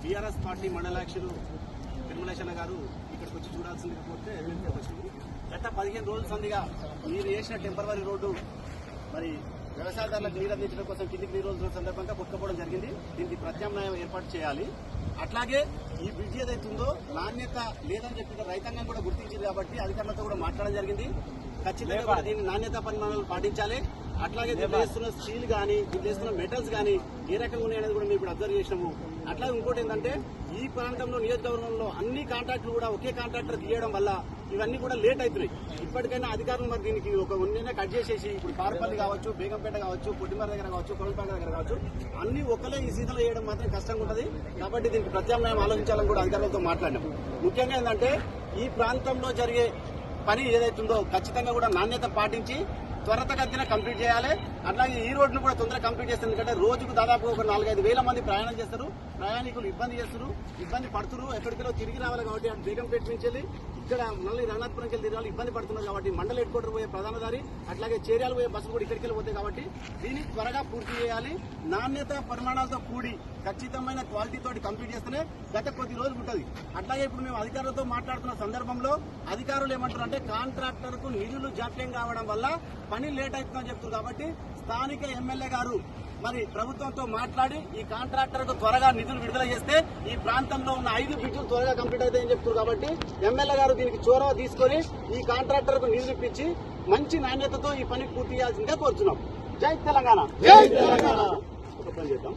TRS party మండలాధ్యక్షులు తిరుమలేశన్న గారు ఇక్కడికి వచ్చి చూడాల్సింది పోతే గత 15 రోజుల సందిగా మీరు చేసిన టెంపరరీ రోడ్డు మరి వ్యవసాయదారులకు నీరు అందించడం కోసం కిందికి నీరు రోజుల సందర్భంగా కొట్టుకోవడం జరిగింది. దీనికి ప్రత్యామ్నాయం ఏర్పాటు చేయాలి. అట్లాగే ఈ బ్రిడ్జ్ ఏదైతుందో నాణ్యత లేదని చెప్పి రైతాంగం కూడా గుర్తించింది కాబట్టి అధికారులతో కూడా మాట్లాడడం జరిగింది. ఖచ్చితంగా కూడా దీన్ని నాణ్యత పరిమాణాలు పాటించాలి. అట్లాగే దీంట్లో వేస్తున్న స్టీల్ కానీ దీంట్లో వేస్తున్న మెటల్స్ కానీ ఏ రకంగా ఉన్నాయనేది కూడా మేము ఇప్పుడు అబ్జర్వ్ చేసినాము. అట్లాగే ఇంకోటి ఏంటంటే ఈ ప్రాంతంలో నియోజకవర్గంలో అన్ని కాంట్రాక్టులు కూడా ఒకే కాంట్రాక్టర్ తీయడం వల్ల ఇవన్నీ కూడా లేట్ అవుతున్నాయి. ఇప్పటికైనా అధికారులు మరి దీనికి ఒక ఉన్ననే కట్ చేసేసి ఇప్పుడు పారపల్లి కావచ్చు, బేగంపేట కావచ్చు, పొట్టిమర దగ్గర కావచ్చు, కొలంపాక దగ్గర కావచ్చు అన్ని ఒక్కలే ఈ సీజన్లో చేయడం మాత్రం కష్టంగా ఉంటుంది. కాబట్టి దీనికి ప్రత్యామ్నాయం ఆలోచించాలని కూడా అధికారులతో మాట్లాడినాం. ముఖ్యంగా ఏంటంటే ఈ ప్రాంతంలో జరిగే పని ఏదైతుందో ఖచ్చితంగా కూడా నాణ్యత పాటించి త్వరతగతిన కంప్లీట్ చేయాలి. అట్లాగే ఈ రోడ్డును కూడా తొందరగా కంప్లీట్ చేస్తారు. ఎందుకంటే రోజుకు దాదాపు ఒక 4-5 వేల మంది ప్రయాణం చేస్తారు. ప్రయాణికులు ఇబ్బంది పడుతున్నారు. ఎక్కడికో తిరిగి రావాలి కాబట్టి అటు బేగంపేట నుంచి వెళ్ళి ఇక్కడ మళ్ళీ రంగనాథపురం నుంచి తిరగాలి, ఇబ్బంది పడుతున్నారు కాబట్టి మండల హెడ్ క్వార్టర్ పోయే ప్రధాన దారి అట్లాగే చేర్యాలు పోయే బస్సులు కూడా ఇక్కడికి పోతాయి. కాబట్టి దీన్ని త్వరగా పూర్తి చేయాలి. నాణ్యత పరిమాణాలతో కూడి ఖచ్చితమైన క్వాలిటీతోటి కంప్లీట్ చేస్తేనే గత కొద్ది రోజులు ఉంటుంది. అట్లాగే ఇప్పుడు మేము అధికారులతో మాట్లాడుతున్న సందర్భంలో అధికారులు ఏమంటారు అంటే కాంట్రాక్టర్ కు నిధులు జాప్యం కావడం వల్ల పని లేట్ అవుతుందని చెప్తున్నారు. కాబట్టి స్థానిక ఎమ్మెల్యే గారు మరి ప్రభుత్వంతో మాట్లాడి ఈ కాంట్రాక్టర్ కు త్వరగా నిధులు విడుదల చేస్తే ఈ ప్రాంతంలో ఉన్న 5 బ్రిడ్జులు త్వరగా కంప్లీట్ అవుతాయని చెప్తున్నారు. కాబట్టి ఎమ్మెల్యే గారు దీనికి చొరవ తీసుకొని ఈ కాంట్రాక్టర్ కు నిధులు ఇప్పించి మంచి నాణ్యతతో ఈ పని పూర్తి చేయాల్సిందిగా కోరుతున్నాం. జై తెలంగాణ. ఒక పని చేద్దాం.